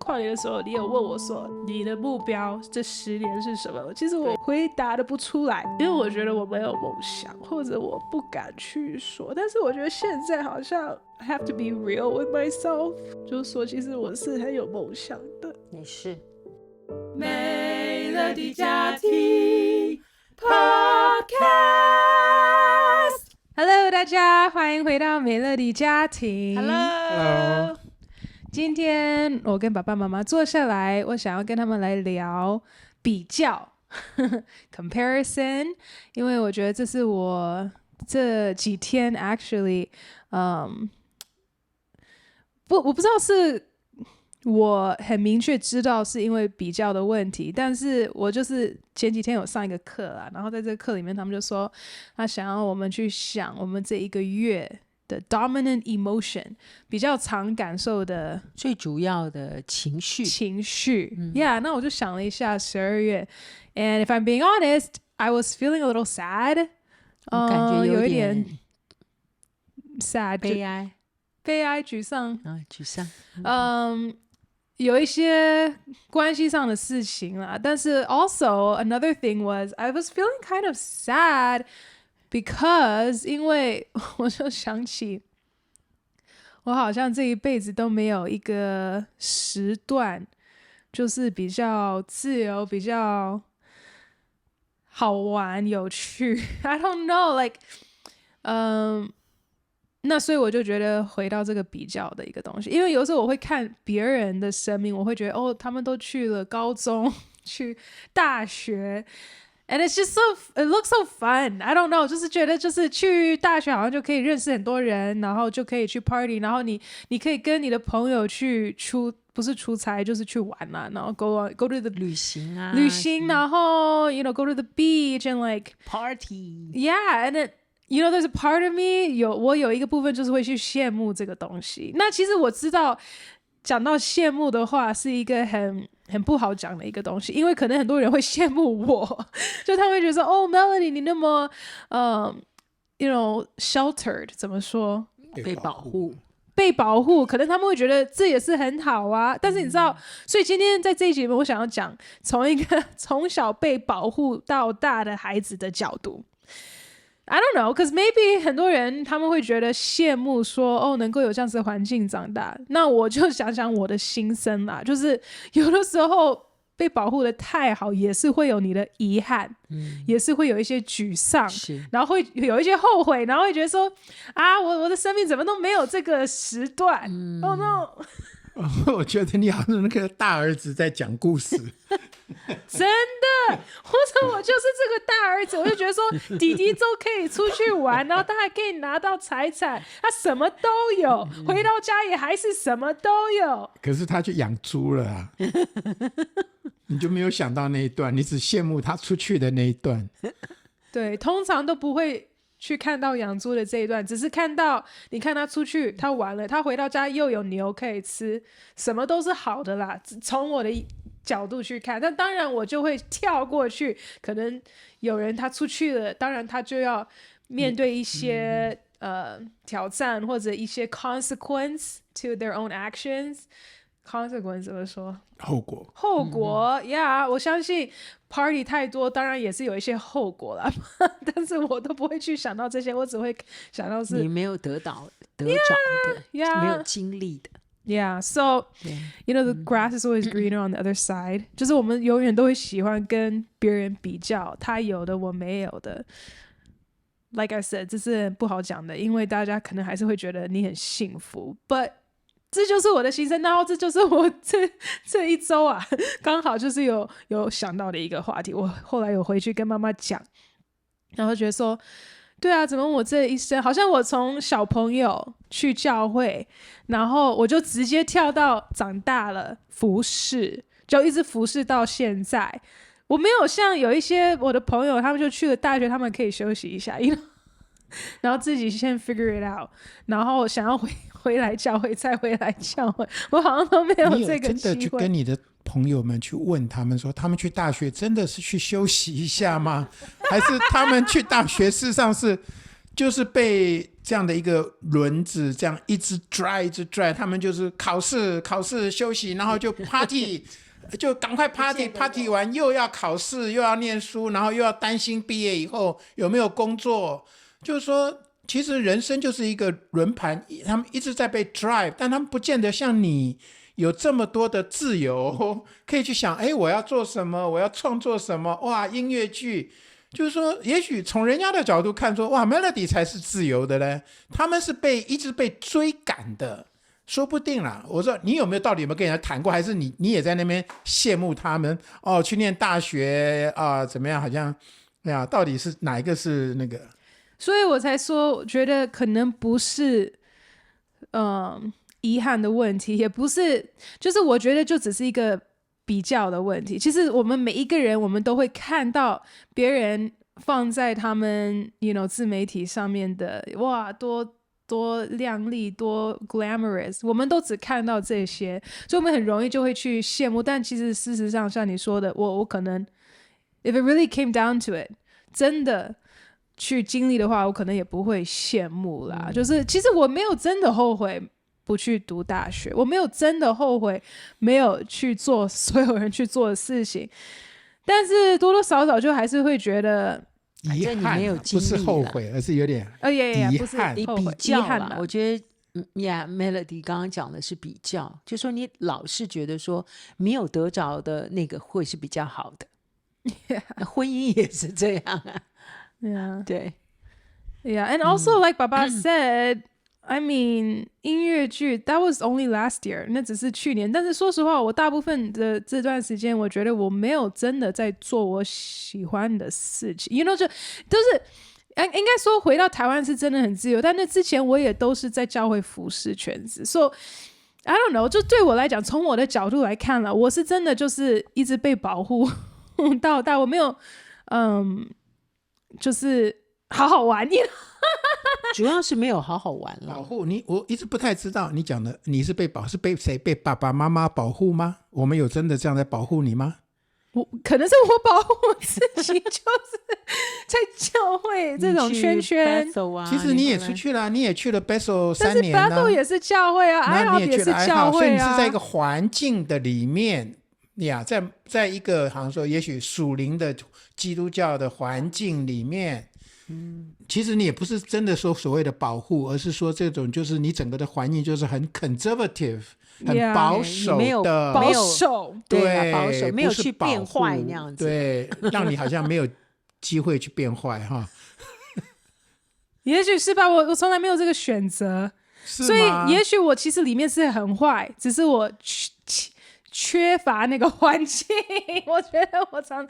跨年的时候你有问我说你的目标这10年是什么，其实我回答的不出来，因为我觉得我没有梦想，或者我不敢去说。但是我觉得现在好像 I have to be real with myself， 就是说其实我是很有梦想的。你是美乐的家庭 Podcast。Hello， 大家欢迎回到美乐的家庭。Hello， 今天我跟爸爸妈妈坐下来，我想要跟他们来聊比较comparison， 因为我觉得这是我这几天 actually， 我不知道是我很明确知道是因为比较的问题，但是我就是前几天有上一个课啦，然后在这个课里面他们就说他想要我们去想我们这一个月的 dominant emotion， 比较常感受的最主要的情绪yeah， 那我就想了一下12月 and if I'm being honest I was feeling a little sad， 我感觉有一点 sad， 悲哀沮丧沮丧有一些关系上的事情啦，但是 also another thing was I was feeling kind of sad because 因为我就想起我好像这一辈子都没有一个时段就是比较自由比较好玩有趣I don't know like 那所以我就觉得回到这个比较的一个东西，因为有时候我会看别人的生命，我会觉得哦，他们都去了高中去大学And it's just it looks so fun. I don't know. 就是觉得就是去大学好像就可以认识很多人，然后就可以去 party， 然后你可以跟你的朋友去不是出差就是去玩啦，然后 go to the 旅行，然后 you know go to the beach and like party. Yeah, and it, you know there's a part of me 我有一个部分就是会去羡慕这个东西。那其实我知道讲到羡慕的话是一个很不好讲的一个东西，因为可能很多人会羡慕我，就他们会觉得说哦 Melody 你那么you know sheltered 怎么说被保护，可能他们会觉得这也是很好啊，但是你知道所以今天在这一集里面我想要讲从一个从小被保护到大的孩子的角度。I don't know, because maybe 很多人他们会觉得羡慕说哦能够有这样子的环境长大，那我就想想我的心声啦，就是有的时候被保护的太好也是会有你的遗憾，也是会有一些沮丧，然后会有一些后悔，然后会觉得说啊我的生命怎么都没有这个时段，Oh no 我觉得你好像那个大儿子在讲故事真的，或者我就是这个大儿子，我就觉得说弟弟都可以出去玩，然后他还可以拿到财产，他什么都有，回到家也还是什么都有。可是他去养猪了啊你就没有想到那一段，你只羡慕他出去的那一段。对，通常都不会去看到养猪的这一段，只是看到你看他出去他玩了，他回到家又有牛可以吃，什么都是好的啦，从我的角度去看。但当然我就会跳过去，可能有人他出去了，当然他就要面对一些挑战或者一些 consequence to their own actions。 consequence 怎么说？后果yeah， 我相信 party 太多当然也是有一些后果啦但是我都不会去想到这些，我只会想到是你没有得着的 yeah, 没有经历的。Yeah, so you know the grass is always greener on the other side. 就是我们永远都会喜欢跟别人比较，他有的我没有的。Like I said， 这是不好讲的，因为大家可能还是会觉得你很幸福。But 这就是我的心声，然后这就是我这一周啊，刚好就是有想到的一个话题。我后来有回去跟妈妈讲，然后觉得说。对啊，怎么我这一生好像我从小朋友去教会，然后我就直接跳到长大了服侍，就一直服侍到现在。我没有像有一些我的朋友他们就去了大学，他们可以休息一下然后自己先 figure it out， 然后想要回来教会再回来教会，我好像都没有这个机会。你有真的去跟你的朋友们去问他们说，他们去大学真的是去休息一下吗？还是他们去大学事实上是就是被这样的一个轮子这样一直拽，他们就是考试休息，然后就 party 就赶快 party 完又要考试又要念书，然后又要担心毕业以后有没有工作。就是说其实人生就是一个轮盘，他们一直在被 drive， 但他们不见得像你有这么多的自由可以去想，我要做什么，我要创作什么，哇，音乐剧。就是说也许从人家的角度看说，哇 Melody 才是自由的呢，他们是一直被追赶的，说不定啦。我说你到底有没有跟人家谈过，还是你也在那边羡慕他们去念大学怎么样，好像到底是哪一个是那个。所以我才说我觉得可能不是遗憾的问题，也不是，就是我觉得就只是一个比较的问题。其实我们每一个人，我们都会看到别人放在他们自媒体上面的，哇，多亮丽，多 glamorous， 我们都只看到这些，所以我们很容易就会去羡慕。但其实事实上像你说的，我可能 if it really came down to it， 真的去经历的话，我可能也不会羡慕啦。就是其实我没有真的后悔不去读大学，我没有真的后悔没有去做所有人去做的事情，但是多多少少就还是会觉得遗憾，你没有经历，不是后悔，而是有点遗憾。你比较啦，我觉得Melody 刚刚讲的是比较，就说你老是觉得说没有得着的那个会是比较好的婚姻也是这样啊。对 and also like 爸爸 said I mean 音乐剧 that was only last year， 那只是去年。但是说实话，我大部分的这段时间我觉得我没有真的在做我喜欢的事情就都是应该说回到台湾是真的很自由，但那之前我也都是在教会服侍圈子。 So I don't know， 就对我来讲，从我的角度来看了，我是真的就是一直被保护到大，我没有就是好好玩主要是没有好好玩了。保护你，我一直不太知道你讲的你是被谁被爸爸妈妈保护吗？我们有真的这样在保护你吗？可能是我保护我自己，就是在教会这种圈圈。其实你也出去了，你也去了 Bethel 3年但是 Bethel 也是教会啊 ，IHOP 也是教会啊，所以你是在一个环境的里面呀，在一个好像说也许属灵的基督教的环境里面。其实你也不是真的说所谓的保护，而是说这种就是你整个的环境就是很 conservative， 很保守的，保守，对，保守，没有去变坏那样子，对，让你好像没有机会去变坏哈。也许是吧，我从来没有这个选择，所以也许我其实里面是很坏，只是我缺乏那个环境。我觉得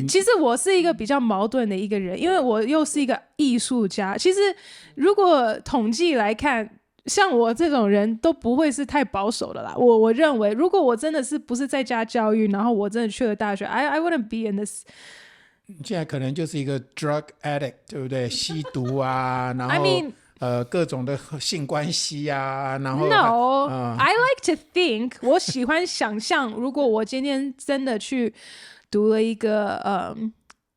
其实我是一个比较矛盾的一个人，因为我又是一个艺术家。其实如果统计来看，像我这种人都不会是太保守的啦。我认为如果我真的是不是在家教育，然后我真的去了大学， I wouldn't be in this。 现在可能就是一个 drug addict， 对不对？吸毒啊，然后 I mean各种的性关系啊，然后 I like to think 我喜欢想象，如果我今天真的去读了一个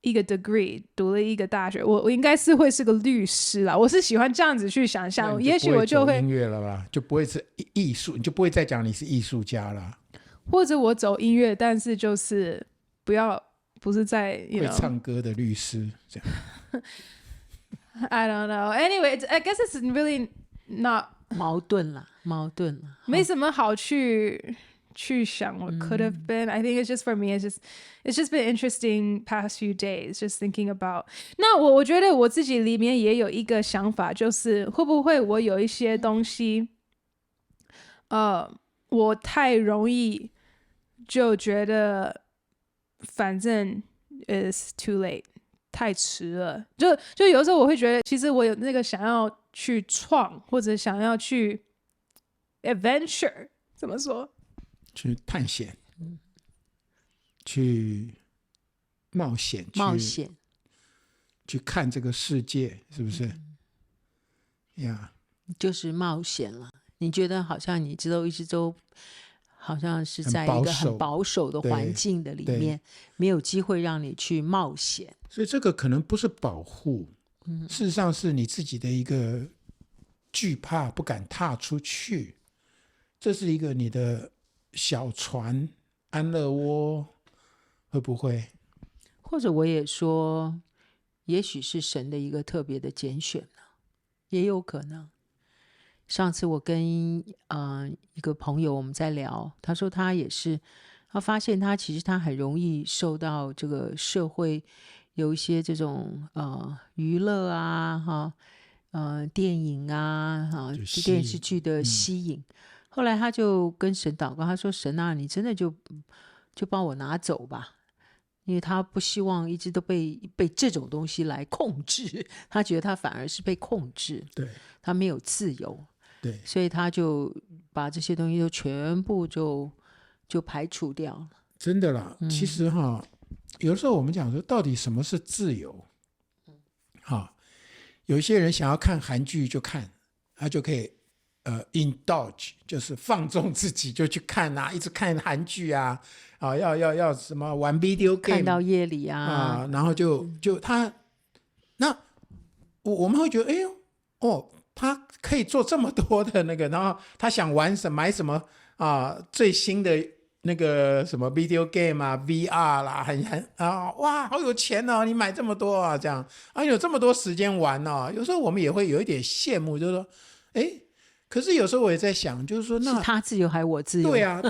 degree， 读了一个大学，我应该是会是个律师啦。我是喜欢这样子去想象，也许我就会音乐了吧，就不会是艺术，你就不会再讲你是艺术家了。或者我走音乐，但是就是不是在会唱歌的律师这样。I don't know. Anyway, I guess it's really not 矛盾了，没什么好去想 what could have been. I think it's just for me, it's just been interesting past few days, just thinking about. 那我觉得我自己里面也有一个想法，就是会不会我有一些东西我太容易就觉得反正 it's too late， 太迟了。就有时候我会觉得，其实我有那个想要去创，或者想要去 adventure， 怎么说？去探险，去冒险，去看这个世界，是不是？呀，就是冒险了。你觉得好像你一直都好像是在一个很保守的环境的里面，没有机会让你去冒险。所以这个可能不是保护，事实上是你自己的一个惧怕，不敢踏出去，这是一个你的小船安乐窝，会不会？或者我也说，也许是神的一个特别的拣选，也有可能。上次我跟一个朋友我们在聊，他说他也是，他发现其实他很容易受到这个社会有一些这种娱乐啊电影啊电视剧的吸引。后来他就跟神祷告，他说神啊，你真的就帮我拿走吧，因为他不希望一直都被这种东西来控制，他觉得他反而是被控制，对，他没有自由，对，所以他就把这些东西都全部就排除掉了。真的啦，其实有时候我们讲说，到底什么是自由？有些人想要看韩剧就看，他就可以indulge， 就是放纵自己，就去看啊，一直看韩剧啊，要什么玩 video game， 看到夜里啊，然后就他，那我们会觉得，哎呦，他可以做这么多的那个，然后他想玩买什么最新的那个什么 video game 啊 VR 啦，哇，好有钱哦，你买这么多啊，这样有这么多时间玩哦。有时候我们也会有一点羡慕，就是说，哎，可是有时候我也在想，就是说，那是他自由还是我自由？对啊，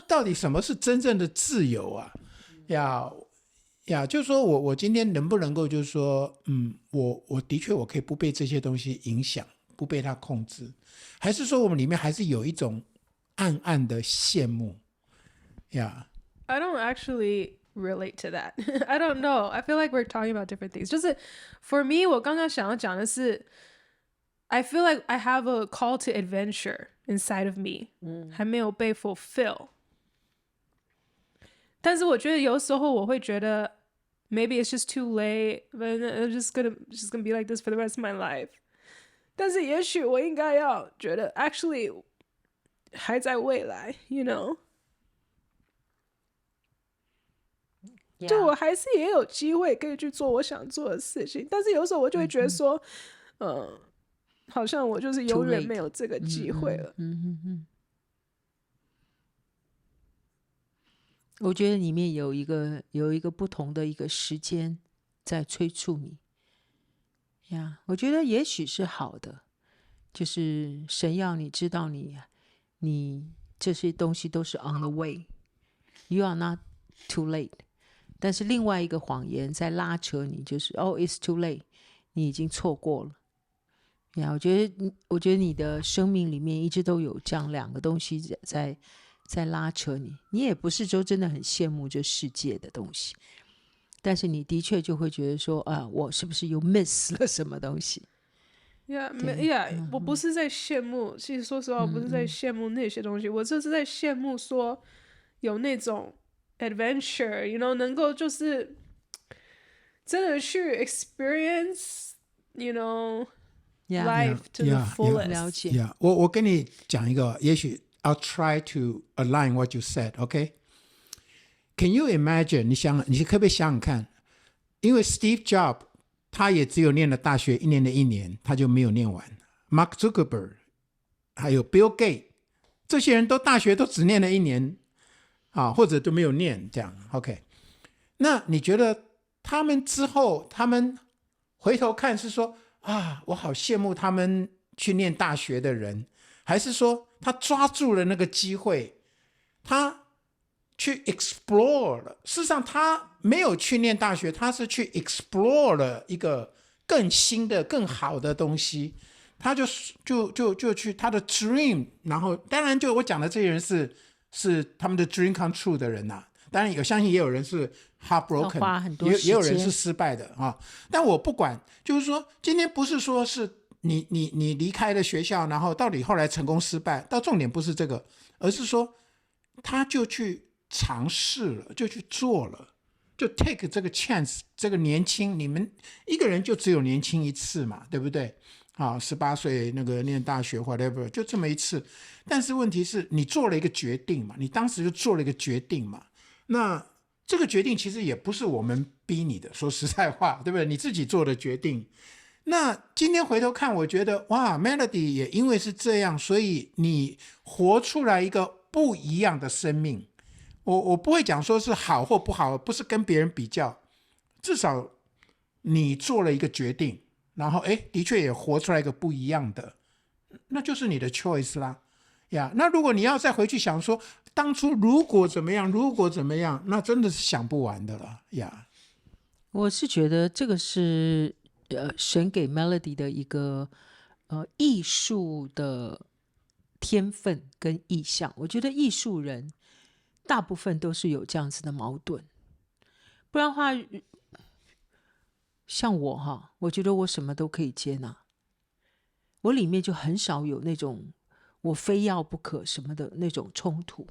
到底什么是真正的自由啊？就是说我今天能不能够就是说，我的确我可以不被这些东西影响，不被它控制，还是说我们里面还是有一种暗暗的羡慕？I don't actually relate to that. I don't know. I feel like we're talking about different things. 就是 for me， 我刚刚想要讲的是 I feel like I have a call to adventure inside of me，还没有被 fulfill。但是我觉得有时候我会觉得 maybe it's just too late, but I'm just gonna be like this for the rest of my life。但是也许我应该要觉得 actually 还在未来 ，you know。就我还是也有机会可以去做我想做的事情，但是有时候我就会觉得说，好像我就是永远没有这个机会了。我觉得里面有一个不同的一个时间在催促你我觉得也许是好的，就是神要你知道你这些东西都是 on the way， you are not too late。但是另外一个谎言在拉扯你，就是it's too late， 你已经错过了。我觉得你的生命里面一直都有这样两个东西在拉扯你。你也不是说真的很羡慕这世界的东西，但是你的确就会觉得说我是不是又 miss 了什么东西？Yeah，我不是在羡慕，其实说实话，我不是在羡慕那些东西，我就是在羡慕说有那种adventure， you know， 能够就是真的去 experience， you know，life to the fullest。了解。我跟你讲一个，也许 I'll try to align what you said. Okay? Can you imagine？ 你可不可以想想看？因为 Steve Jobs 他也只有念了大学1年的1年，他就没有念完。Mark Zuckerberg 还有 Bill Gates 这些人都大学都只念了1年。或者都没有念这样 OK， 那你觉得他们之后他们回头看是说我好羡慕他们去念大学的人，还是说他抓住了那个机会，他去 explore 了？事实上他没有去念大学，他是去 explore 了一个更新的更好的东西，他就去他的 dream， 然后当然就我讲的这些人是他们的 dream come true 的人当然相信也有人是 heartbroken， 也有人是失败的但我不管，就是说今天不是说是你离开了学校，然后到底后来成功失败，到重点不是这个，而是说他就去尝试了，就去做了，就 take 这个 chance， 这个年轻，你们一个人就只有年轻一次嘛，对不对？18岁那个念大学 whatever， 就这么一次。但是问题是你做了一个决定嘛，你当时就做了一个决定嘛，那这个决定其实也不是我们逼你的，说实在话，对不对？你自己做的决定，那今天回头看，我觉得哇 Melody 也因为是这样，所以你活出来一个不一样的生命。我不会讲说是好或不好，不是跟别人比较，至少你做了一个决定，然后的确也活出来一个不一样的，那就是你的 choice 啦呀。那如果你要再回去想说当初如果怎么样，如果怎么样，那真的是想不完的了呀。我是觉得这个是神给 Melody 的一个艺术的天分跟意象。我觉得艺术人大部分都是有这样子的矛盾，不然的话，像我我觉得我什么都可以接纳，我里面就很少有那种我非要不可什么的那种冲突。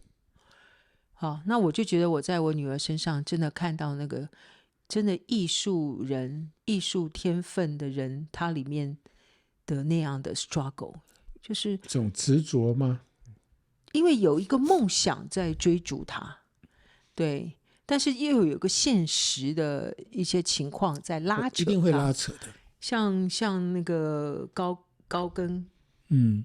好，那我就觉得我在我女儿身上真的看到那个真的艺术人、艺术天分的人，他里面的那样的 struggle， 就是这种执着吗？因为有一个梦想在追逐他，对，但是又有一个现实的一些情况在拉扯，一定会拉扯的。像那个高跟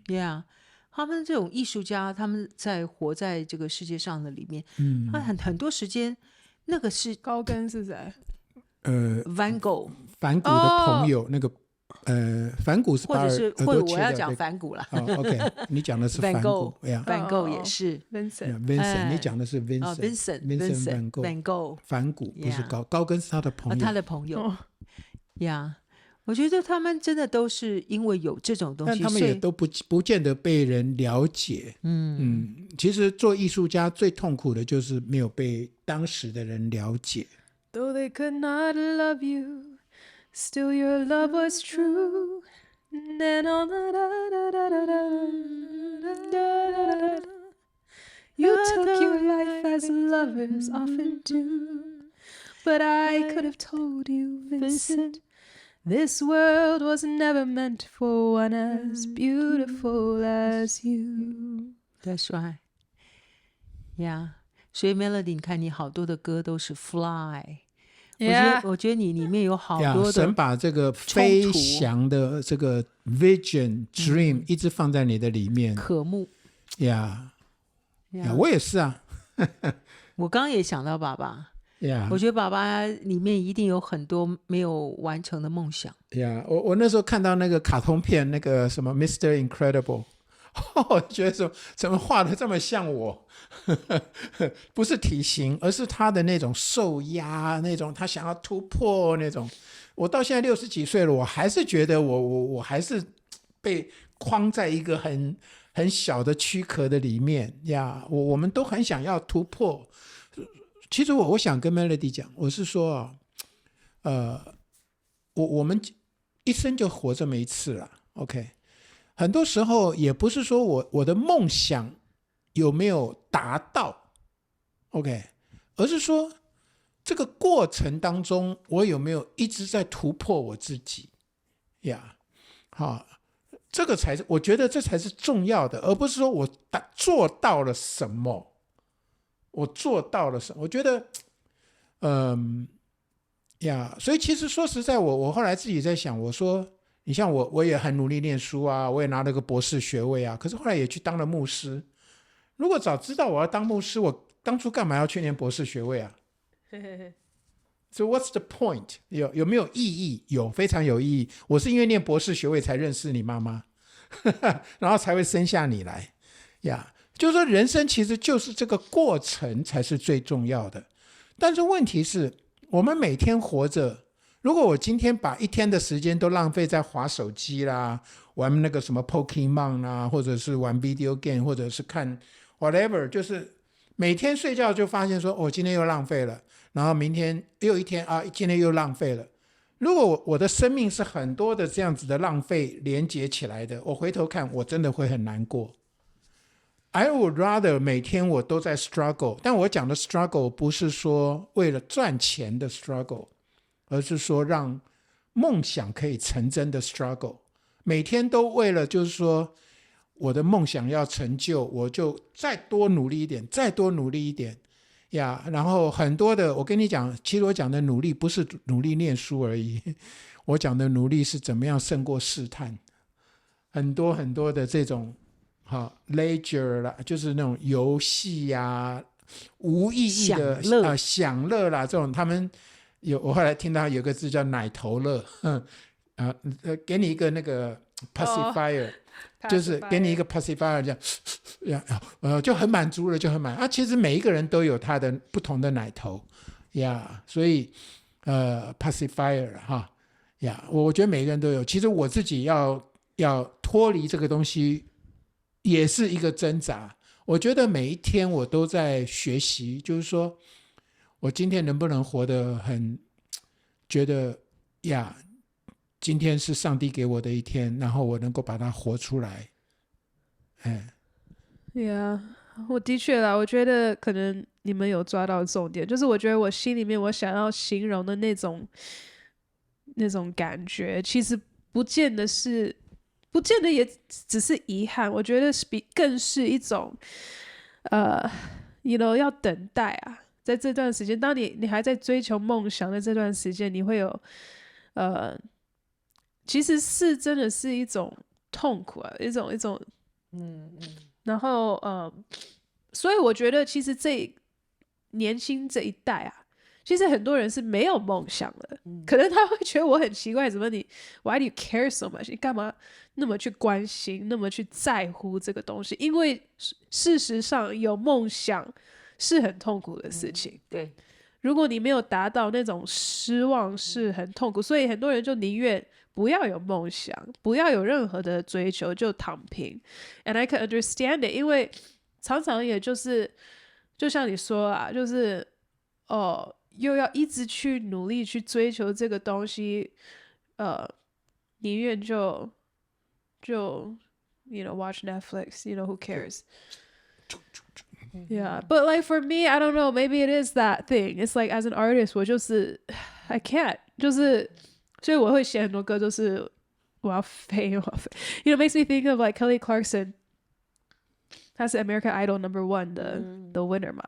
，yeah， 他们这种艺术家，他们在活在这个世界上的里面，他很多时间，那个是高跟是谁？Van Gogh， 反骨的朋友，那个反骨是或者是或者我要讲反反骨啦。OK， 你讲的是反骨Van Gogh 也是 Vincent， 你讲的是 Vincent Van Gogh， 反骨不是高跟是他的朋友，他的朋友呀。我觉得他们真的都是因为有这种东西，但他们也都不见得被人了解。其实做艺术家最痛苦的就是没有被当时的人了解。Though they could not love you, still your love was true. Then all you took your life as lovers often do. But I could have told you, Vincent, this world was never meant for one as beautiful as you. That's right. Yeah. 所以 Melody 你看你好多的歌都是 Fly， 我觉得你里面有好多的神把这个飞翔的这个 vision dream 一直放在你的里面，渴慕我也是啊。我刚刚也想到爸爸，我觉得爸爸里面一定有很多没有完成的梦想。我那时候看到那个卡通片，那个什么 Mr. Incredible， 我觉得说怎么画的这么像我不是体型，而是他的那种受压，那种他想要突破那种。我到现在60几岁了，我还是觉得我还是被框在一个很小的躯壳的里面我们都很想要突破。其实我想跟 Melody 讲，我是说我们一生就活这么一次了 OK， 很多时候也不是说我的梦想有没有达到 OK， 而是说这个过程当中我有没有一直在突破我自己这个才是我觉得这才是重要的，而不是说我做到了什么，我做到了什么。我觉得所以其实说实在，我后来自己在想，我说你像我也很努力念书啊，我也拿了个博士学位啊，可是后来也去当了牧师。如果早知道我要当牧师，我当初干嘛要去念博士学位啊？So what's the point？ 有没有意义？有，非常有意义。我是因为念博士学位才认识你妈妈然后才会生下你来就是说人生其实就是这个过程才是最重要的。但是问题是我们每天活着，如果我今天把一天的时间都浪费在滑手机啦，玩那个什么 Pokemon 啦，或者是玩 video game， 或者是看 whatever， 就是每天睡觉就发现说今天又浪费了，然后明天又一天今天又浪费了。如果我的生命是很多的这样子的浪费连接起来的，我回头看我真的会很难过。I would rather 每天我都在 struggle， 但我讲的 struggle 不是说为了赚钱的 struggle， 而是说让梦想可以成真的 struggle。 每天都为了就是说我的梦想要成就，我就再多努力一点，再多努力一点呀，然后很多的，我跟你讲，其实我讲的努力不是努力念书而已，我讲的努力是怎么样胜过试探，很多很多的这种leisure 啦，就是那种游戏呀、无意义的享乐啦，这种他们我后来听到有个字叫奶头乐，给你一个那个 pacifier，就是给你一个 pacifier， 这样就很满足了，就很满足。其实每一个人都有他的不同的奶头呀，所以pacifier 哈呀，我觉得每个人都有。其实我自己要脱离这个东西，也是一个挣扎。我觉得每一天我都在学习，就是说我今天能不能活得很觉得呀，今天是上帝给我的一天，然后我能够把它活出来。Yeah， 我的确啦，我觉得可能你们有抓到重点，就是我觉得我心里面我想要形容的那种感觉，其实不见得也只是遗憾，我觉得更是一种要等待啊，在这段时间，当你还在追求梦想的这段时间，你会有其实是真的是一种痛苦啊，一种然后所以我觉得其实年轻这一代啊，其实很多人是没有梦想的，可能他会觉得我很奇怪，怎么why do you care so much？ 你干嘛那么去关心，那么去在乎这个东西？因为事实上有梦想是很痛苦的事情，对，如果你没有达到那种失望是很痛苦，所以很多人就宁愿不要有梦想，不要有任何的追求，就躺平。And I can understand it， 因为常常也就是就像你说啊，就是又要一直去努力去追求这个东西，宁愿就watch Netflix, who cares? Yeah, but like for me, I don't know, maybe it is that thing. It's like as an artist, 我就是I can't， 就是所以我会写很多歌，就是我要飞。makes me think of like Kelly Clarkson， 她是 American Idol No.1 的 winner 嘛。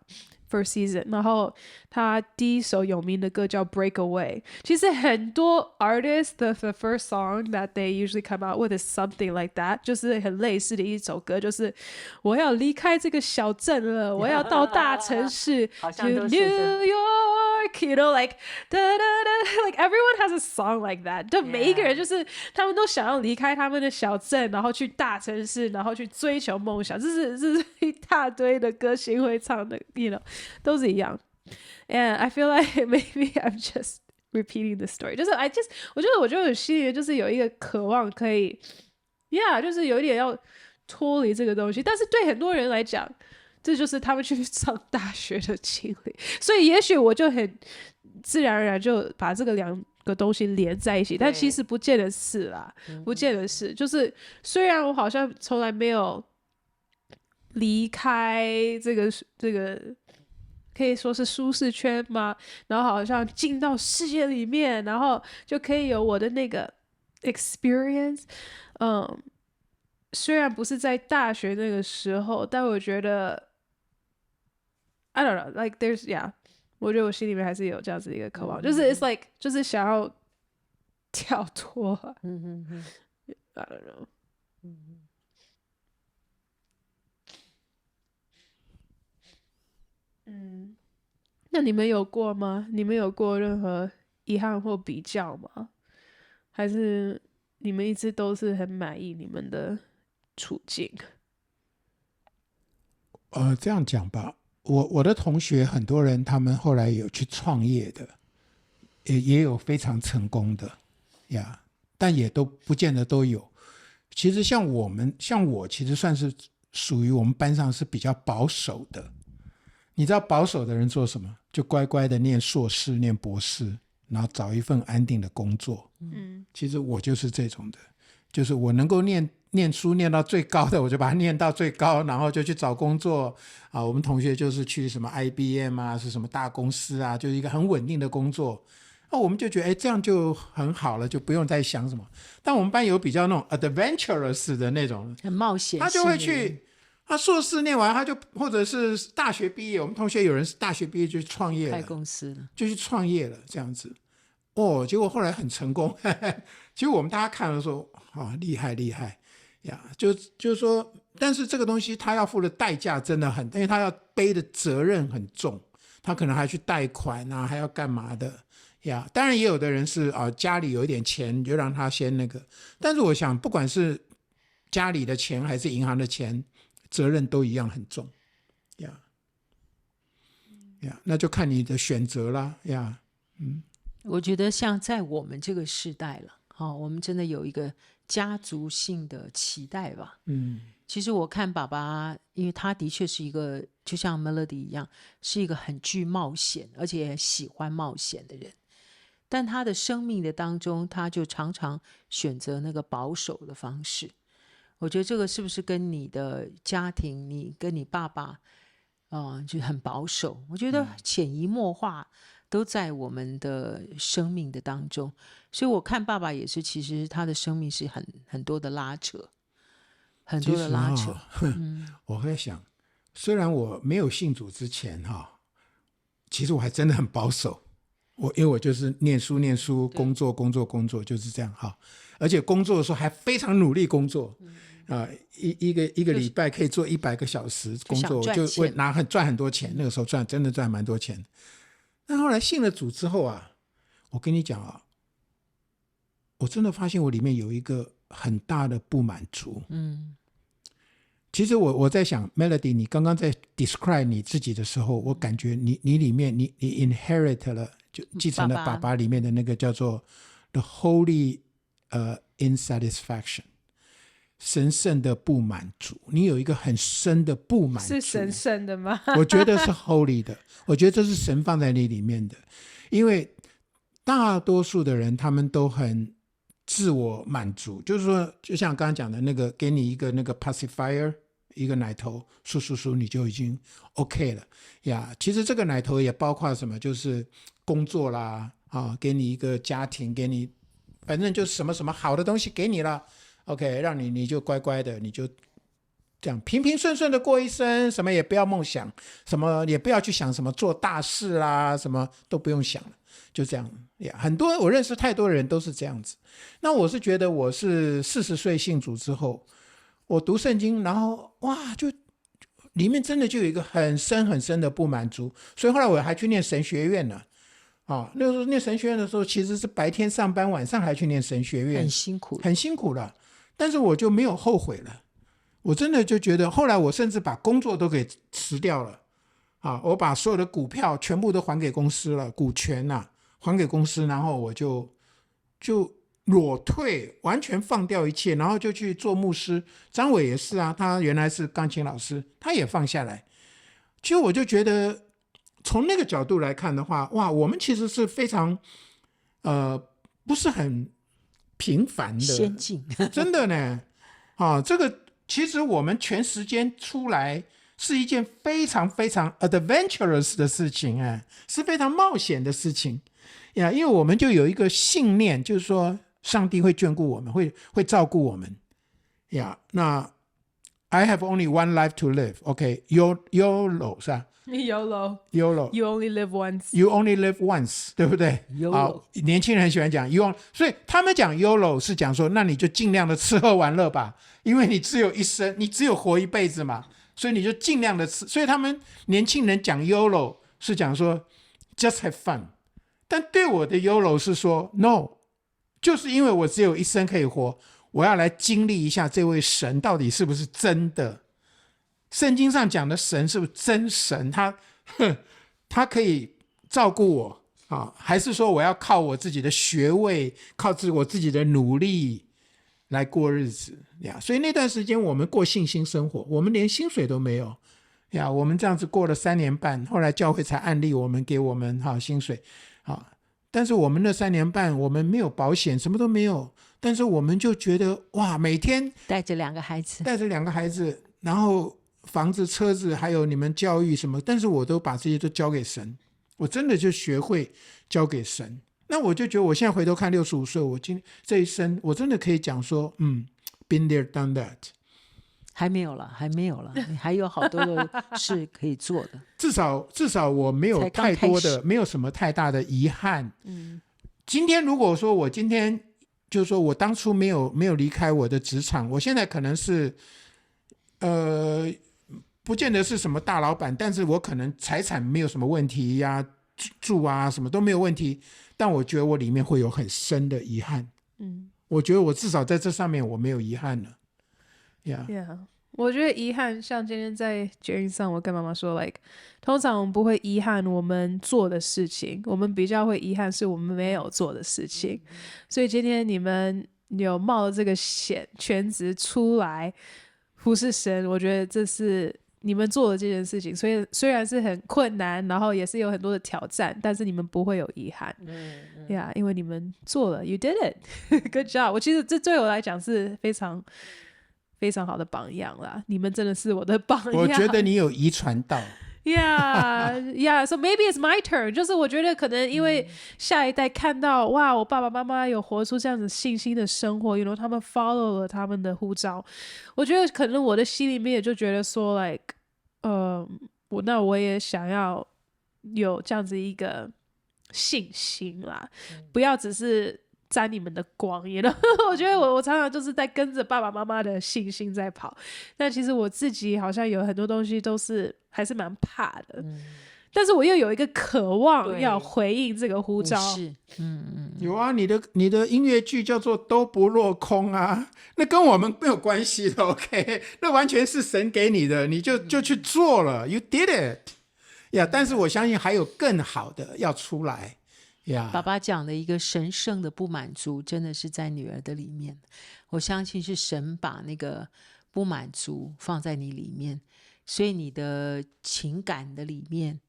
First season， 然后他第一首有名的歌叫 Breakaway。 其实很多 artists the first song that they usually come out with is something like that， 就是很类似的一首歌，就是我要离开这个小镇了，我要到大城市to New York， like da da da， like everyone has a song like that， 就每一个人就是他们都想要离开他们的小镇，然后去大城市，然后去追求梦想，这是一大堆的歌星会唱的都是一样。And I feel like maybe I'm just repeating the story， 就是我觉得我心里就是有一个渴望可以就是有一点要脱离这个东西，但是对很多人来讲，这就是他们去上大学的经历，所以也许我就很自然而然就把这个两个东西连在一起，但其实不见得是啦，不见得是，就是虽然我好像从来没有离开这个可以说是舒适圈嘛，然后好像进到世界里面，然后就可以有我的那个 experience。虽然不是在大学那个时候，但我觉得 I don't know， like there's yeah， 我觉得我心里面还是有这样子一个渴望，就是 it's like 就是想要跳脱。I don't know。那你们有过吗？你们有过任何遗憾或比较吗？还是你们一直都是很满意你们的处境？这样讲吧，我的同学很多人，他们后来有去创业的，也有非常成功的呀，但也都不见得都有。其实像我其实算是属于我们班上是比较保守的。你知道保守的人做什么？就乖乖的念硕士念博士，然后找一份安定的工作。其实我就是这种的，就是我能够念书念到最高的，我就把它念到最高，然后就去找工作啊。我们同学就是去什么 IBM 啊，是什么大公司啊，就是一个很稳定的工作。我们就觉得这样就很好了，就不用再想什么。但我们班有比较那种 adventurous 的那种，很冒险，他就会去他硕士念完他就或者是大学毕业，我们同学有人是大学毕业就去创业了，开公司了，就去创业了这样子。结果后来很成功。其实我们大家看了说厉害厉害呀，就是说，但是这个东西他要付的代价真的很，因为他要背的责任很重，他可能还去贷款啊，还要干嘛的呀。当然也有的人是家里有一点钱就让他先那个，但是我想不管是家里的钱还是银行的钱，责任都一样很重呀。那就看你的选择啦呀。我觉得像在我们这个世代了，我们真的有一个家族性的期待吧。其实我看爸爸，因为他的确是一个就像 Melody 一样，是一个很具冒险而且喜欢冒险的人，但他的生命的当中，他就常常选择那个保守的方式。我觉得这个是不是跟你的家庭，你跟你爸爸就很保守，我觉得潜移默化都在我们的生命的当中。所以我看爸爸也是，其实他的生命是很多的拉扯，很多的拉扯。我会想，虽然我没有信主之前其实我还真的很保守。因为我就是念书工作就是这样而且工作的时候还非常努力工作。一个礼拜可以做100个小时工作，就会赚很多钱。那个时候真的赚蛮多钱。但后来信了主之后我跟你讲我真的发现我里面有一个很大的不满足。其实我在想 Melody 你刚刚在 describe 你自己的时候，我感觉你里面你 inherit 了，就继承了爸爸里面的那个叫做 the holy insatisfaction， 神圣的不满足。你有一个很深的不满足。是神圣的吗？我觉得是 holy 的，我觉得这是神放在你里面的。因为大多数的人他们都很自我满足，就是说就像刚刚讲的那个，给你一个那个 pacifier， 一个奶头漱你就已经 OK 了呀。其实这个奶头也包括什么，就是工作啦给你一个家庭，给你反正就什么什么好的东西给你了 OK， 让你就乖乖的，你就这样平平顺顺的过一生，什么也不要梦想，什么也不要去想什么做大事啦，什么都不用想了，就这样很多我认识太多人都是这样子。那我是觉得我是40岁信主之后，我读圣经，然后就里面真的就有一个很深很深的不满足，所以后来我还去念神学院了。那个时候念神学院的时候，其实是白天上班，晚上还去念神学院，很辛苦了。但是我就没有后悔了，我真的就觉得，后来我甚至把工作都给辞掉了我把所有的股票全部都还给公司了，股权还给公司，然后我就裸退，完全放掉一切，然后就去做牧师。张伟也是他原来是钢琴老师，他也放下来。其实我就觉得从那个角度来看的话，我们其实是非常不是很平凡的先进真的呢这个其实我们全时间出来是一件非常非常 adventurous 的事情是非常冒险的事情因为我们就有一个信念，就是说上帝会眷顾我们，会照顾我们那 I have only one life to live OK YOLO 是吧YOLO You only live once You only live once 对不对 YOLO 年轻人很喜欢讲 YOLO， 所以他们讲 YOLO 是讲说那你就尽量的吃喝玩乐吧，因为你只有一生，你只有活一辈子嘛，所以你就尽量的吃。所以他们年轻人讲 YOLO 是讲说 just have fun， 但对我的 YOLO 是说 No， 就是因为我只有一生可以活，我要来经历一下这位神到底是不是真的，圣经上讲的神是不是真神，他可以照顾我还是说我要靠我自己的学位，靠我自己的努力来过日子所以那段时间我们过信心生活，我们连薪水都没有我们这样子过了3年半，后来教会才按立我们，给我们薪水但是我们那3年半我们没有保险，什么都没有，但是我们就觉得每天带着2个孩子，然后房子车子还有你们教育什么，但是我都把这些都交给神，我真的就学会交给神。那我就觉得我现在回头看65岁，我这一生我真的可以讲说been there done that，还没有了，还没有了，你还有好多的事可以做的。至少我没有才刚太多开的，没有什么太大的遗憾。今天如果说我今天就是说我当初没有离开我的职场，我现在可能是不见得是什么大老板，但是我可能财产没有什么问题呀，住啊什么都没有问题，但我觉得我里面会有很深的遗憾。我觉得我至少在这上面我没有遗憾了。Yeah，我觉得遗憾，像今天在捷运上，我跟妈妈说 ，like， 通常我们不会遗憾我们做的事情，我们比较会遗憾是我们没有做的事情。所以今天你们有冒了这个险，全职出来服侍神，我觉得这是你们做的这件事情。所以虽然是很困难，然后也是有很多的挑战，但是你们不会有遗憾。Yeah， 因为你们做了 ，You did it，good job。我其实这对我来讲是非常非常好的榜样啦，你们真的是我的榜样。我觉得你有遗传到。Yeah, so maybe it's my turn。就是我觉得可能因为下一代看到哇，我爸爸妈妈有活出这样子信心的生活，you know， 他们 follow 了他们的呼召，我觉得可能我的心里面也就觉得说 like， 我也想要有这样子一个信心啦，不要只是沾你们的光，you know？ 我觉得我常常就是在跟着爸爸妈妈的信心在跑，但其实我自己好像有很多东西都是还是蛮怕的，但是我又有一个渴望要回应这个呼召。是，有啊，你的音乐剧叫做都不落空啊，那跟我们没有关系的 ，OK， 那完全是神给你的，你就去做了 ，You did it， 呀、但是我相信还有更好的要出来。爸爸讲的一个神圣的不满足，真的是在女儿的里面。我相信是神把那个不满足放在你里面，所以你的情感的里面，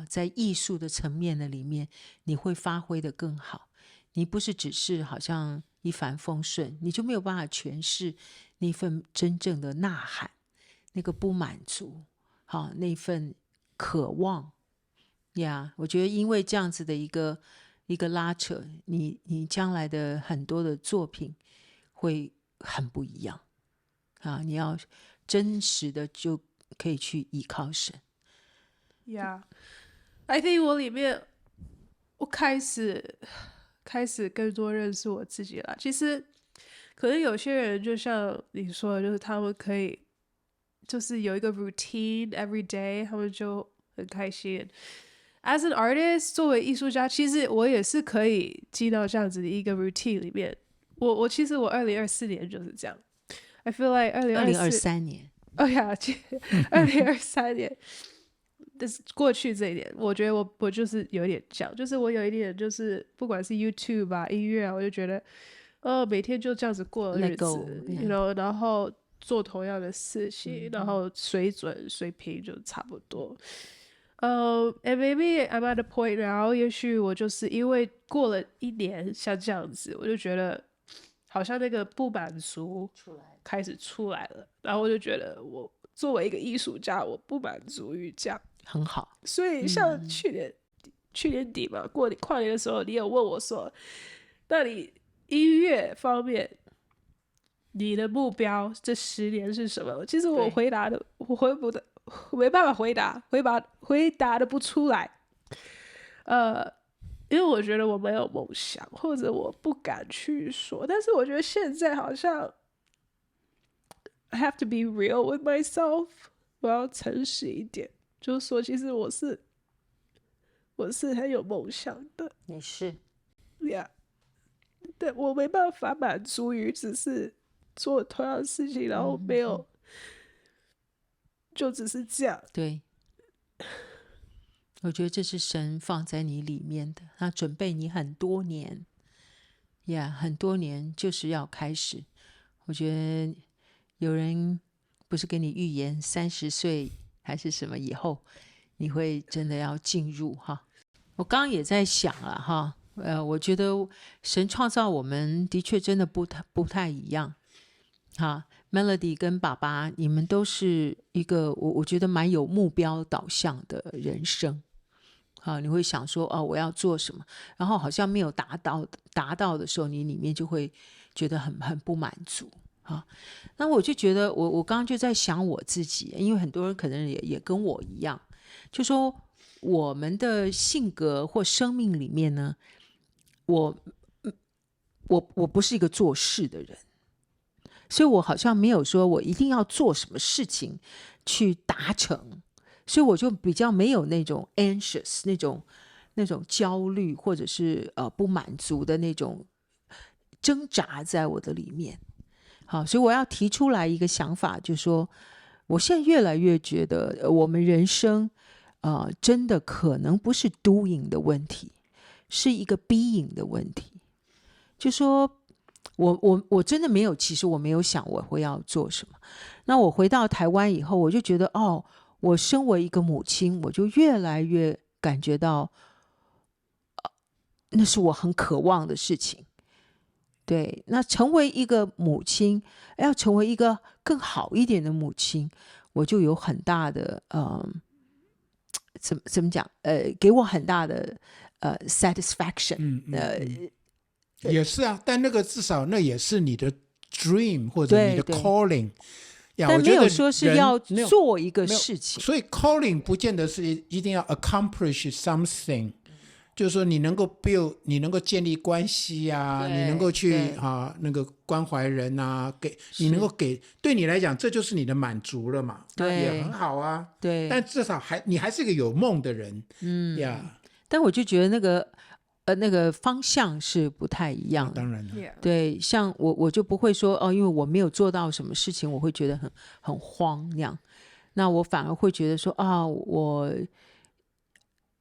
在艺术的层面的里面，你会发挥的更好。你不是只是好像一帆风顺，你就没有办法诠释那份真正的呐喊，那个不满足，那份渴望。我觉得因为这样子的一个拉扯，你将来的很多的作品会很不一样你要真实的就可以去依靠神。I think 我里面我开始更多认识我自己了。其实可能有些人就像你说的，就是他们可以就是有一个 routine every day， 他们就很开心。As an artist， 作为艺术家，其实我也是可以进到这样子的一个 routine 里面。其实我2024年就是这样。I feel like 2023年，2023年，但是过去这一年，我觉得我就是有一点这样，就是我有一点就是不管是 YouTube 啊、音乐啊，我就觉得每天就这样子过日子 you know， 然后做同样的事情，然后水平就差不多。And maybe I'm at a point now， 也许我就是因为过了一年像这样子，我就觉得好像那个不满足开始出来了，然后我就觉得我作为一个艺术家，我不满足于这样。很好。所以像去年底嘛，跨年的时候，你有问我说，那你音乐方面你的目标这10年是什么？其实我回答的我没办法回答的不出来，因为我觉得我没有梦想，或者我不敢去说。但是我觉得现在好像 I have to be real with myself， 我要诚实一点，就是说，其实我是很有梦想的。你是对，我没办法满足于只是做同样的事情，然后没有。就只是这样。对，我觉得这是神放在你里面的，他准备你很多年很多年就是要开始。我觉得有人不是跟你预言30岁还是什么以后你会真的要进入我刚刚也在想了我觉得神创造我们的确真的不太一样Melody 跟爸爸，你们都是一个我觉得蛮有目标导向的人生你会想说我要做什么，然后好像没有达到的时候，你里面就会觉得很不满足啊。那我就觉得我刚刚就在想我自己，因为很多人可能也跟我一样，就说我们的性格或生命里面呢，我不是一个做事的人，所以我好像没有说我一定要做什么事情去达成，所以我就比较没有那种 anxious 那种焦虑或者是不满足的那种挣扎在我的里面。好，所以我要提出来一个想法，就是说我现在越来越觉得我们人生真的可能不是 doing 的问题，是一个 being 的问题。就说我真的没有，其实我没有想我会要做什么。那我回到台湾以后，我就觉得我身为一个母亲，我就越来越感觉到那是我很渴望的事情。对，那成为一个母亲，要成为一个更好一点的母亲，我就有很大的怎么讲？给我很大的satisfaction。也是啊，但那个至少那也是你的 dream 或者你的 calling。但没有说是要做一个事情，所以 calling 不见得是一定要 accomplish something。就是说你能够 build， 你能够建立关系啊，你能够去那个关怀人啊，你能够给，对你来讲这就是你的满足了嘛，也很好啊。对，但至少你还是一个有梦的人。但我就觉得那个方向是不太一样的。当然了，对，像我就不会说因为我没有做到什么事情，我会觉得很慌那样。那我反而会觉得说我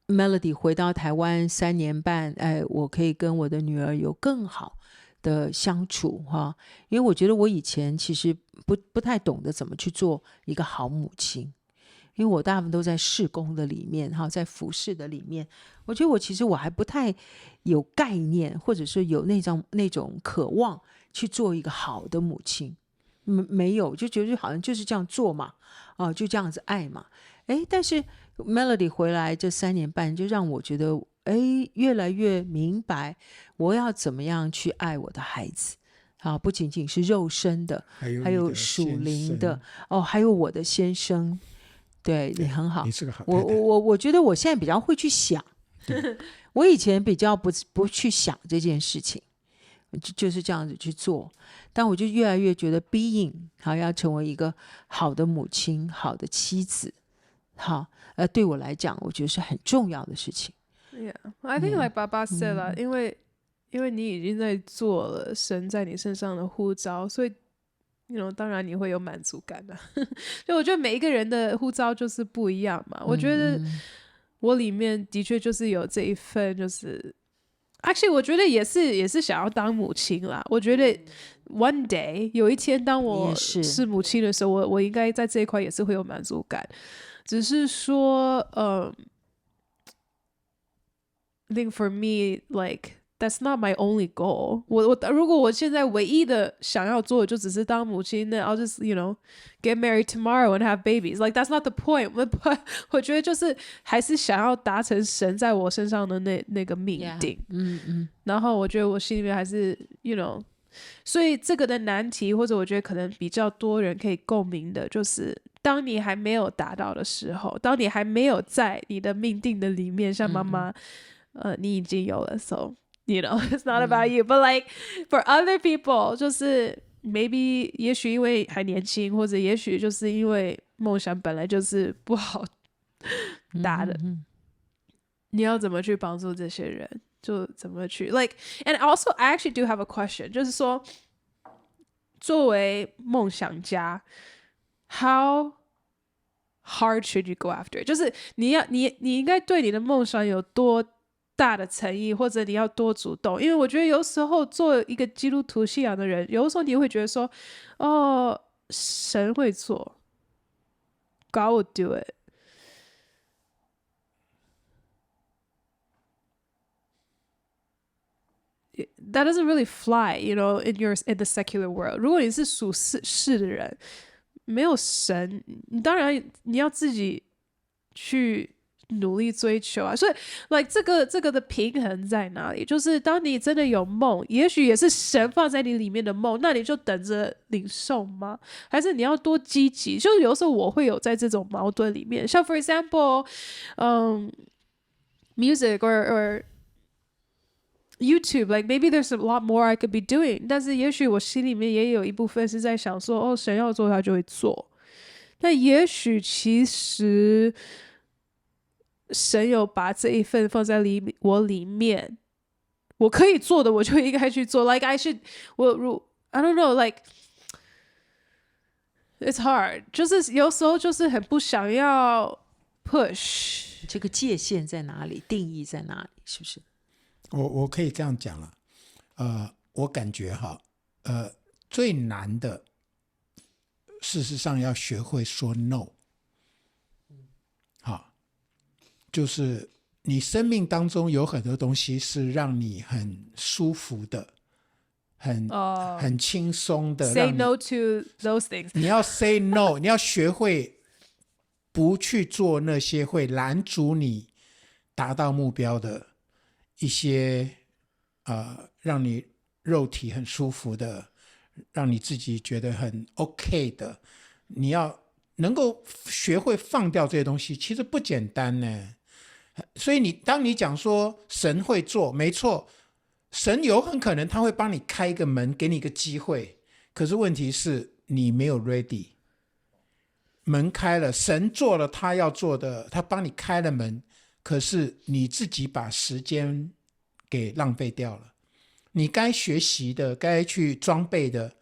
Melody 回到台湾3年半，我可以跟我的女儿有更好的相处哈。因为我觉得我以前其实不太懂得怎么去做一个好母亲，因为我大部分都在事工的里面哈，在服事的里面，我觉得其实我还不太有概念，或者是有那种渴望去做一个好的母亲，没有，就觉得好像就是这样做嘛，就这样子爱嘛。但是 Melody 回来这3年半，就让我觉得越来越明白我要怎么样去爱我的孩子。不仅仅是肉身的，还有属灵的还有我的先生。对，你很好，你是个好太太。我觉得我现在比较会去想，我以前比较不去想这件事情，就是这样子去做。但我就越来越觉得 being 要成为一个好的母亲，好的妻子，对我来讲，我觉得是很重要的事情。Yeah, I think like 爸爸 said 啦，因为你已经在做了神在你身上的呼召，所以当然你会有满足感的。就我觉得每一个人的呼召就是不一样嘛。我觉得我里面的确就是有这一份，就是actually 我觉得也是想要当母亲啦。我觉得 one day 有一天当我是母亲的时候，我应该在这一块也是会有满足感。只是说I think for me like that's not my only goal. 如果我现在唯一的想要做的就只是当母亲，那 I'll just get married tomorrow and have babies. Like that's not the point. 我觉得就是还是想要达成神在我身上的那个命定。然后我觉得我心里面还是所以这个的难题，或者我觉得可能比较多人可以共鸣的，就是当你还没有达到的时候，当你还没有在你的命定的里面，像妈妈你已经有了 so it's not about you, but like for other people 就是 maybe 也许因为还年轻，或者也许就是因为梦想本来就是不好达的，你要怎么去帮助这些人，就怎么去 like and also I actually do have a question， 就是说作为梦想家 how hard should you go after it？ 就是你应该对你的梦想有多大的诚意，或者你要多主动。因为我觉得有时候做一个基督徒信仰的人，有时候你会觉得说神会做， God will do it。 That doesn't really fly in the secular world。 如果你是属世的人，没有神，你当然你要自己去努力追求啊。所以 like 这个的平衡在哪里？就是当你真的有梦，也许也是神放在你里面的梦，那你就等着领受吗？还是你要多积极？就有时候我会有在这种矛盾里面，像 for example music or YouTube, like maybe there's a lot more I could be doing. 但是也许我心里面也有一部分是在想说，哦，神要做他就会做。那也许其实神有把这一份放在我里面，我可以做的我就应该去做。Like I should, I don't know, like it's hard. 就是有时候就是很不想要 push。这个界限在哪里？定义在哪里？是不是？我可以这样讲了，我感觉最难的，事实上要学会说 no， 好，就是你生命当中有很多东西是让你很舒服的，很轻松的 ，say no to those things。你要 say no， 你要学会不去做那些会拦阻你达到目标的。一些让你肉体很舒服的，让你自己觉得很 OK 的，你要能够学会放掉这些东西，其实不简单呢。所以当你讲说神会做，没错，神有很可能他会帮你开一个门，给你一个机会，可是问题是你没有 ready。门开了，神做了他要做的，他帮你开了门，可是你自己把时间给浪费掉了，你该学习的，该去装备的，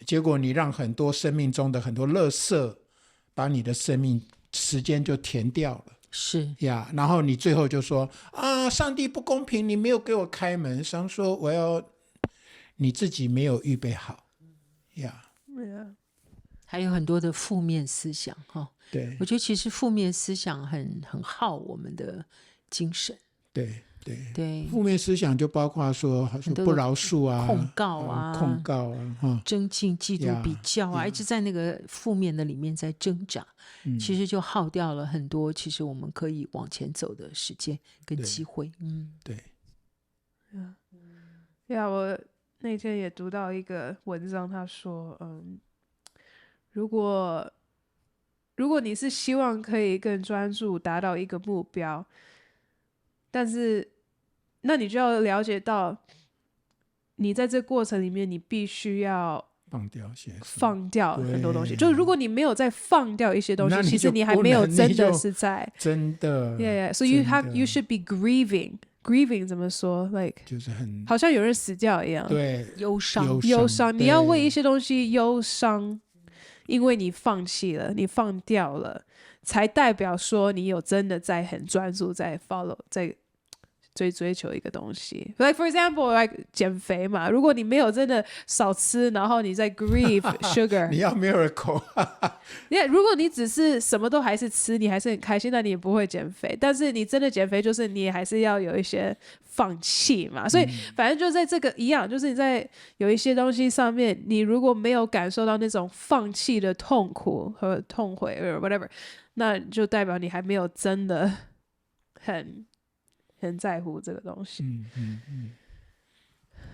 结果你让很多生命中的很多垃圾把你的生命时间就填掉了。是呀，然后你最后就说啊，上帝不公平，你没有给我开门。上说你自己没有预备好呀。还有很多的负面思想哈。对，我觉得其实负面思想很耗我们的精神。对，负面思想就包括说不饶恕啊、控告啊、争竞、嫉妒、比较啊，一直在那个负面的里面在挣扎，其实就耗掉了很多其实我们可以往前走的时间跟机会。对。我那天也读到一个文章，他说，如果你是希望可以更专注达到一个目标，但是那你就要了解到，你在这过程里面，你必须要放掉很多东西。就是如果你没有再放掉一些东西，其实你还没有真的是在真的。So you should be grieving. Grieving 怎么说 ？Like 就是好像有人死掉一样。对，忧伤。你要为一些东西忧伤。因为你放弃了，你放掉了，才代表说你有真的在很专注在 follow 在追求一个东西。Like for example, like 减肥嘛，如果你没有真的少吃，然后你在 grieve sugar， 你要 miracle 如果你只是什么都还是吃，你还是很开心，那你也不会减肥。但是你真的减肥，就是你还是要有一些放弃嘛。所以反正就在这个一样，就是你在有一些东西上面，你如果没有感受到那种放弃的痛苦和痛悔 or whatever， 那就代表你还没有真的很在乎这个东西。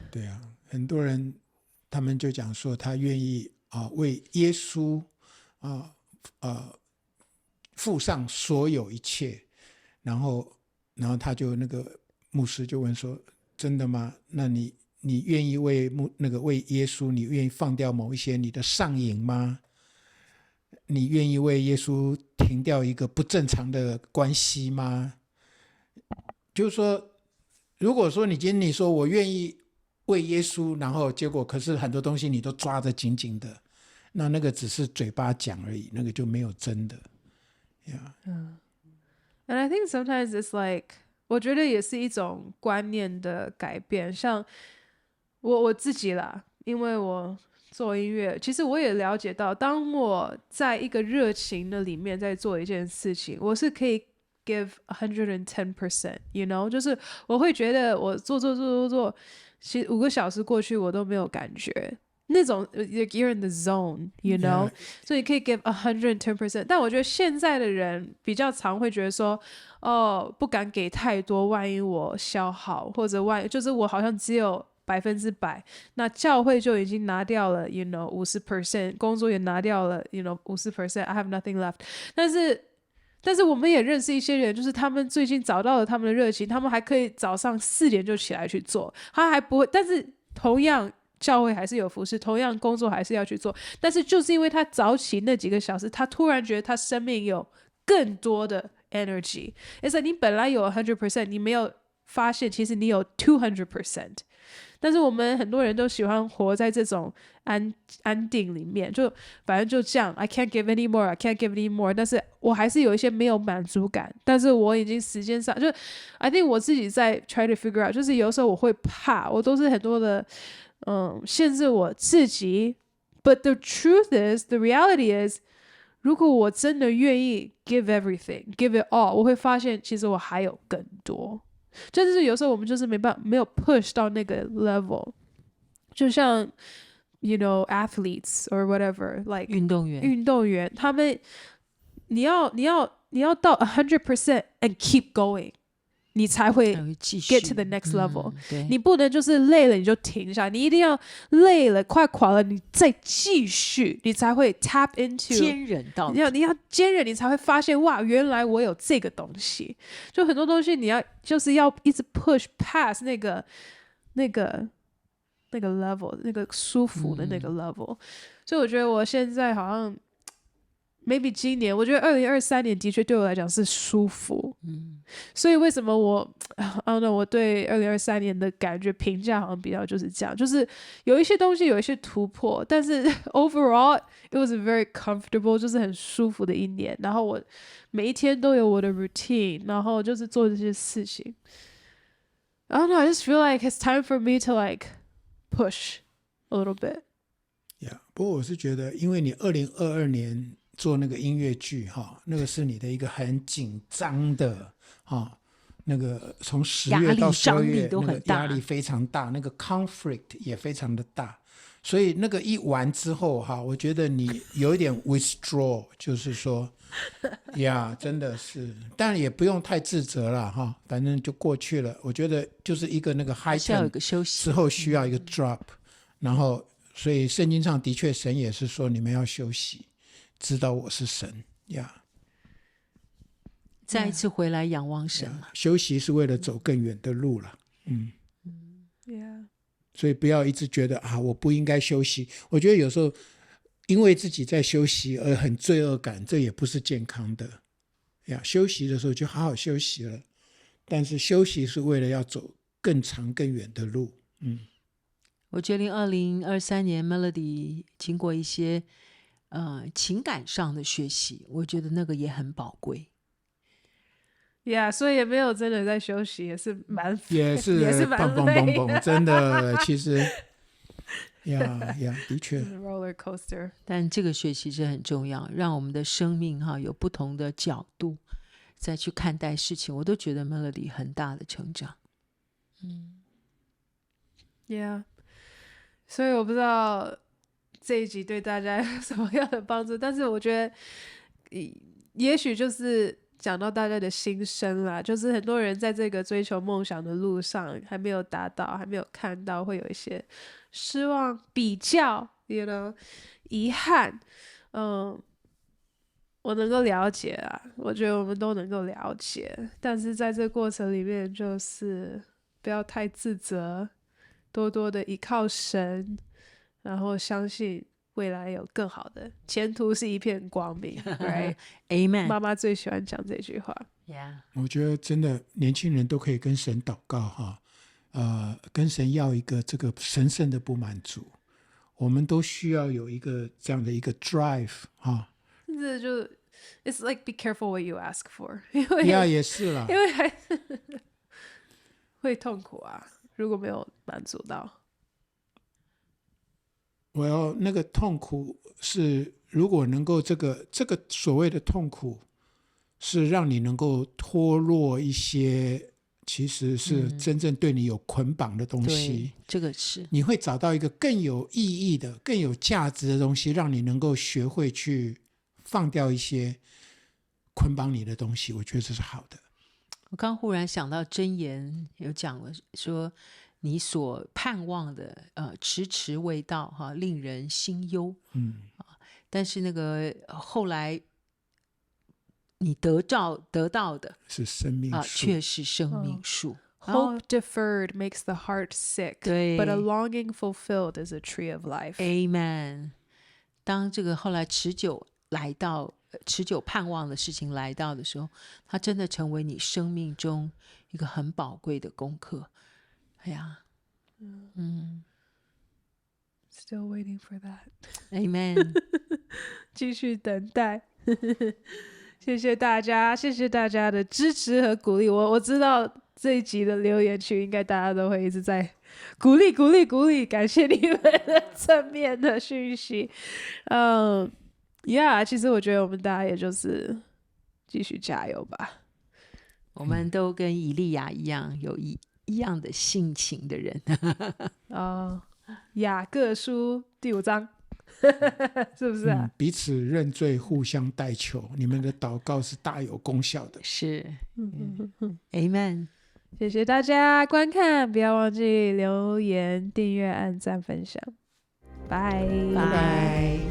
对啊，很多人他们就讲说他愿意为耶稣付上所有一切，然后他就那个牧师就问说，真的吗？那你愿意为耶稣，你愿意放掉某一些你的上瘾吗？你愿意为耶稣停掉一个不正常的关系吗？就是说，如果说你说我愿意为耶稣，然后结果可是很多东西你都抓得紧紧的，那个只是嘴巴讲而已，那个就没有真的。And I think sometimes it's like， 我觉得也是一种观念的改变。像我自己啦，因为我做音乐，其实我也了解到，当我在一个热情的里面在做一件事情，我是可以give 110%, you know， 就是我会觉得我做，其实5个小时过去我都没有感觉。那种 you're in the zone, you know? Yeah. 所以你可以 give 110%。但我觉得现在的人比较常会觉得说，哦，不敢给太多，万一我消耗，或者就是我好像只有100%，那教会就已经拿掉了 you know 50%，工作也拿掉了 you know 50%， I have nothing left。但是我们也认识一些人，就是他们最近找到了他们的热情，他们还可以早上4点就起来去做，他还不会，但是同样教会还是有服侍，同样工作还是要去做，但是就是因为他早起那几个小时，他突然觉得他生命有更多的 energy。 而且你本来有 100%， 你没有发现其实你有 200%。但是我们很多人都喜欢活在这种安定里面，就反正就这样 I can't give any more, I can't give any more， 但是我还是有一些没有满足感，但是我已经时间上就 I think 我自己在 try to figure out， 就是有时候我会怕，我都是很多的限制我自己。 But the truth is, the reality is， 如果我真的愿意 give everything, give it all， 我会发现其实我还有更多，就是有时候我们就是没有 push 到那个 level， 就像 you know athletes or whatever like 运动员他们你要到 100% and keep going， 你才会继续 get to the next level，对，你不能就是累了你就停下，你一定要累了快垮了你再继续，你才会 tap into 坚忍到底，你要坚韧，你才会发现哇，原来我有这个东西。就很多东西你要就是要一直 push past 那个 level， 那个舒服的那个 level。所以我觉得我现在好像 maybe 今年，我觉得2023年的确对我来讲是舒服。所以为什么我对2023年的感觉评价好像比较就是这样，就是有一些东西有一些突破，但是 overall it was very comfortable， 就是很舒服的一年。然后我每一天都有我的 routine， 然后就是做这些事情。I don't know, I just feel like it's time for me to like push a little bit。 Yeah， 不过我是觉得，因为你2022年做那个音乐剧哈，那个是你的一个很紧张的哈，那个从10月到12月那个压力非常大，那个 conflict 也非常的大，所以那个一完之后哈，我觉得你有一点 withdraw， 就是说呀，真的是，但也不用太自责了哈，反正就过去了。我觉得就是一个那个 high turn 之后需要一个 drop， 然后所以圣经上的确神也是说你们要休息，知道我是神呀。再一次回来仰望神嘛，休息是为了走更远的路了。Yeah， 所以不要一直觉得啊我不应该休息。我觉得有时候因为自己在休息而很罪恶感，这也不是健康的呀。休息的时候就好好休息了，但是休息是为了要走更长更远的路。我决定2023年 Melody 经过一些情感上的学习，我觉得那个也很宝贵。Yeah， 所以也没有真的在休息，也是蛮也是蛮蹦蹦蹦蹦，真的，其实呀，的确 roller coaster。但这个学习是很重要，让我们的生命有不同的角度再去看待事情，我都觉得 Melody 很大的成长。Yeah， 所以我不知道这一集对大家有什么样的帮助，但是我觉得也许就是讲到大家的心声啦，就是很多人在这个追求梦想的路上还没有达到，还没有看到，会有一些失望、比较 you know 遗憾。我能够了解啊，我觉得我们都能够了解，但是在这个过程里面就是不要太自责，多多的依靠神，然后相信未来有更好的前途，是一片光明。Right？ Amen。妈妈最喜欢讲这句话。Yeah。 我觉得真的年轻人都可以跟神祷告哈，跟神要一个这个神圣的不满足，我们都需要有一个这样的一个 drive 哈。这就 it's like be careful what you ask for， 因为也是啦，因为还会痛苦啊，如果没有满足到。我要那个痛苦是，如果能够这个所谓的痛苦是让你能够脱落一些其实是真正对你有捆绑的东西。对，这个是你会找到一个更有意义的、更有价值的东西，让你能够学会去放掉一些捆绑你的东西。我觉得这是好的。我刚忽然想到箴言有讲了，说你所盼望的迟迟未到哈，令人心忧。但是那个后来你得到的是生命树，却是生命树。Hope deferred makes the heart sick, 对 but a longing fulfilled is a tree of life. Amen。当这个后来持久盼望的事情来到的时候，它真的成为你生命中一个很宝贵的功课。哎呀Still waiting for that. Amen 继续等待。谢谢大家，谢谢大家的支持和鼓励。我知道这一集的留言区应该大家都会一直在鼓励，感谢你们的正面的讯息。其实我觉得我们大家也就是继续加油吧。我们都跟以利亚一样，有一样的性情的人。雅各书第5章是不是啊？彼此认罪，互相代求，你们的祷告是大有功效的。是Amen。谢谢大家观看，不要忘记留言、订阅、按赞、分享。拜拜。